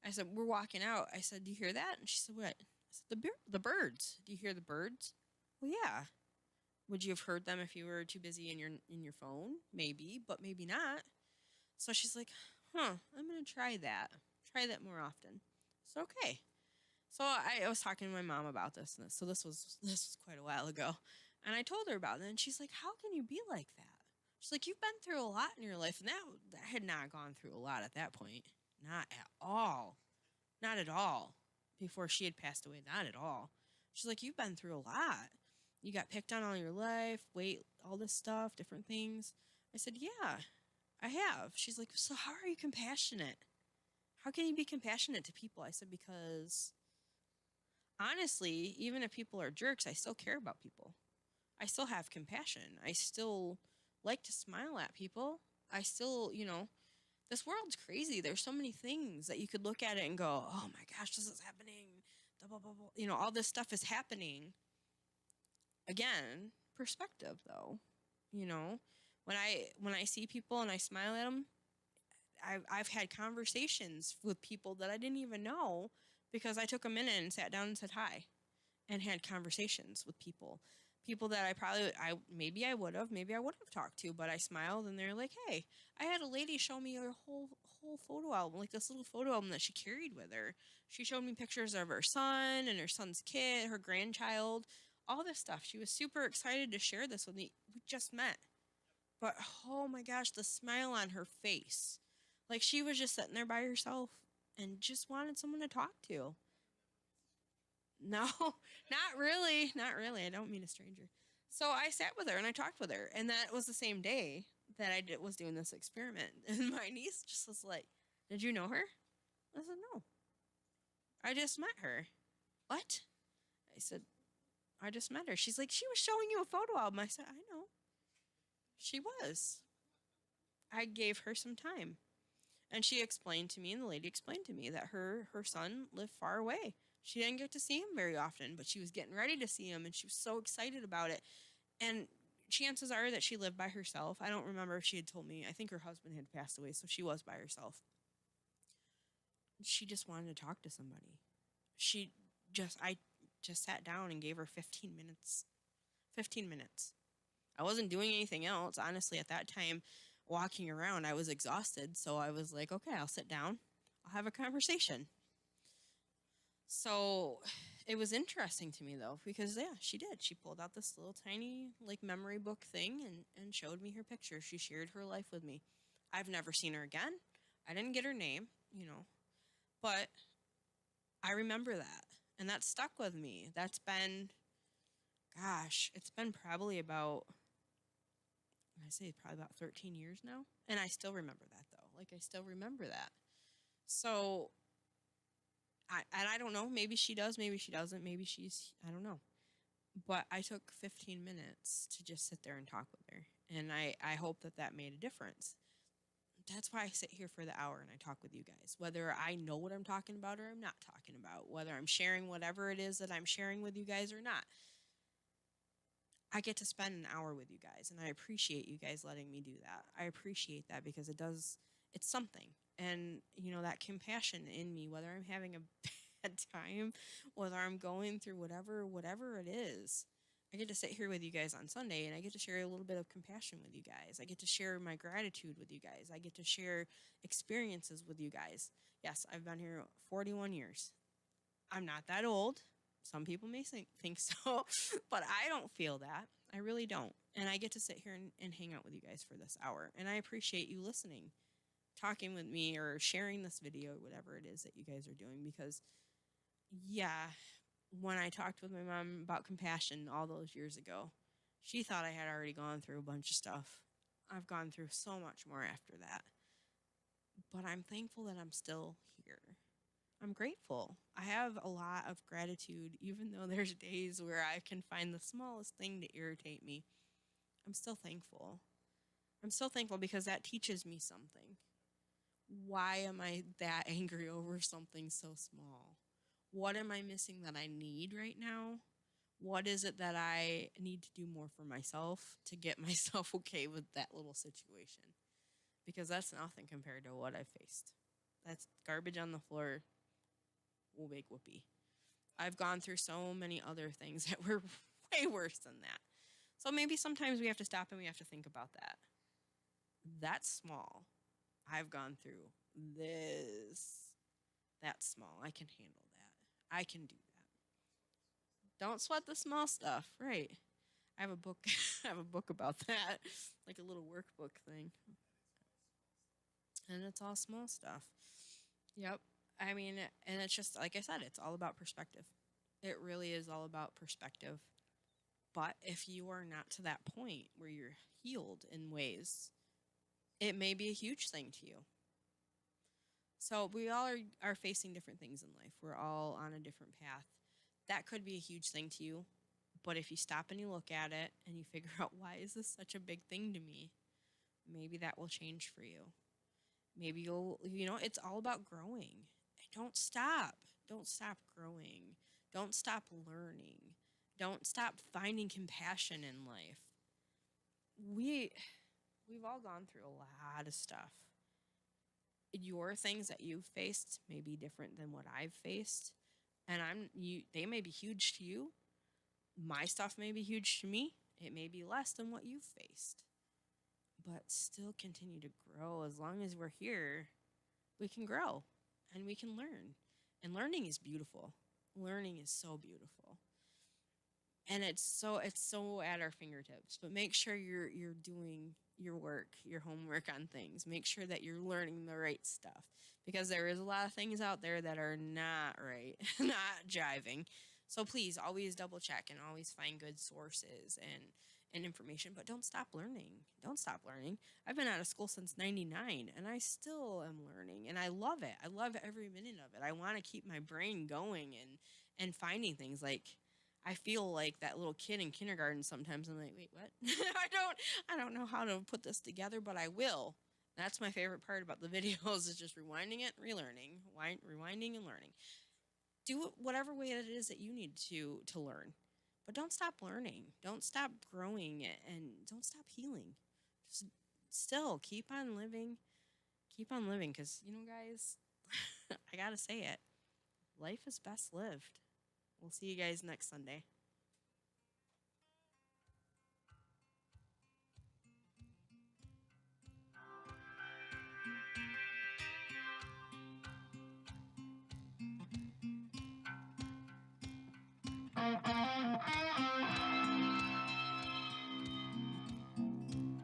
I said, we're walking out. I said, do you hear that? And she said, what? I said, the birds. Do you hear the birds? Well, yeah. Would you have heard them if you were too busy in your phone? Maybe, but maybe not. So she's like, I'm going to try that. Try that more often. So, okay. So I was talking to my mom about this. And so this was quite a while ago. And I told her about it. And she's like, how can you be like that? She's like, you've been through a lot in your life. And that had not gone through a lot at that point. Not at all. Not at all. Before she had passed away. Not at all. She's like, you've been through a lot. You got picked on all your life, weight, all this stuff, different things. I said, yeah, I have. She's like, so how are you compassionate? How can you be compassionate to people? I said, because honestly, even if people are jerks, I still care about people. I still have compassion. I still like to smile at people. I still, this world's crazy. There's so many things that you could look at it and go, oh my gosh, this is happening. Blah, blah, blah. All this stuff is happening. Again, perspective though, when I see people and I smile at them, I've had conversations with people that I didn't even know because I took a minute and sat down and said hi and had conversations with people that maybe I wouldn't have talked to, but I smiled and they're like, hey, I had a lady show me her whole photo album, like this little photo album that she carried with her. She showed me pictures of her son and her son's kid, her grandchild, all this stuff. She was super excited to share this with me. We just met. But, oh my gosh, the smile on her face. Like she was just sitting there by herself and just wanted someone to talk to. No, not really. Not really. I don't mean a stranger. So I sat with her and I talked with her. And that was the same day that I was doing this experiment. And my niece just was like, did you know her? I said, no. I just met her. What? I said, I just met her. She's like, she was showing you a photo album. I said, I know. She was. I gave her some time. And she explained to me, and the lady explained to me that her son lived far away. She didn't get to see him very often, but she was getting ready to see him, and she was so excited about it. And chances are that she lived by herself. I don't remember if she had told me. I think her husband had passed away, so she was by herself. She just wanted to talk to somebody. I just sat down and gave her 15 minutes. 15 minutes. I wasn't doing anything else. Honestly, at that time, walking around, I was exhausted. So I was like, okay, I'll sit down. I'll have a conversation. So it was interesting to me, though, because, yeah, she did. She pulled out this little tiny, like, memory book thing and showed me her picture. She shared her life with me. I've never seen her again. I didn't get her name, but I remember that. And that stuck with me. That's been, gosh, it's been probably about, I say probably about 13 years now. And I still remember that, though. Like, I still remember that. So, I don't know. Maybe she does. Maybe she doesn't. Maybe I don't know. But I took 15 minutes to just sit there and talk with her. And I hope that made a difference. That's why I sit here for the hour and I talk with you guys. Whether I know what I'm talking about or I'm not talking about. Whether I'm sharing whatever it is that I'm sharing with you guys or not. I get to spend an hour with you guys, and I appreciate you guys letting me do that. I appreciate that because it's something. And, that compassion in me, whether I'm having a bad time, whether I'm going through whatever it is, I get to sit here with you guys on Sunday, and I get to share a little bit of compassion with you guys. I get to share my gratitude with you guys. I get to share experiences with you guys. Yes, I've been here 41 years. I'm not that old. Some people may think so, but I don't feel that. I really don't. And I get to sit here and hang out with you guys for this hour. And I appreciate you listening, talking with me, or sharing this video, whatever it is that you guys are doing. Because, yeah, when I talked with my mom about compassion all those years ago, she thought I had already gone through a bunch of stuff. I've gone through so much more after that. But I'm thankful that I'm still here. I'm grateful. I have a lot of gratitude, even though there's days where I can find the smallest thing to irritate me. I'm still thankful. I'm still thankful because that teaches me something. Why am I that angry over something so small? What am I missing that I need right now? What is it that I need to do more for myself to get myself okay with that little situation? Because that's nothing compared to what I faced. That's garbage on the floor. Will make whoopee. I've gone through so many other things that were way worse than that. So maybe sometimes we have to stop and we have to think about that. That's small. I've gone through this. That's small. I can handle that. I can do that. Don't sweat the small stuff. Right. I have a book. I have a book about that, like a little workbook thing. And it's all small stuff. Yep. I mean, and it's just, like I said, it's all about perspective. It really is all about perspective. But if you are not to that point where you're healed in ways, it may be a huge thing to you. So we all are facing different things in life. We're all on a different path. That could be a huge thing to you. But if you stop and you look at it and you figure out, why is this such a big thing to me? Maybe that will change for you. Maybe it's all about growing. Don't stop. Don't stop growing. Don't stop learning. Don't stop finding compassion in life. We've all gone through a lot of stuff. Your things that you've faced may be different than what I've faced. And they may be huge to you. My stuff may be huge to me. It may be less than what you've faced. But still continue to grow. As long as we're here, we can grow and we can learn. And learning is beautiful. Learning is so beautiful. And it's so at our fingertips. But make sure you're doing your work, your homework on things. Make sure that you're learning the right stuff. Because there is a lot of things out there that are not right, not jiving. So please always double check and always find good sources and information. But don't stop learning. Don't stop learning. I've been out of school since 99 and I still am learning. And I love it. I love every minute of it. I want to keep my brain going and finding things. Like, I feel like that little kid in kindergarten sometimes. I'm like, wait, what? I don't know how to put this together, but I will. That's my favorite part about the videos is just rewinding it, relearning, rewinding and learning. Do it whatever way it is that you need to learn. But don't stop learning. Don't stop growing and don't stop healing. Just still keep on living. Keep on living cuz guys, I got to say it. Life is best lived. We'll see you guys next Sunday.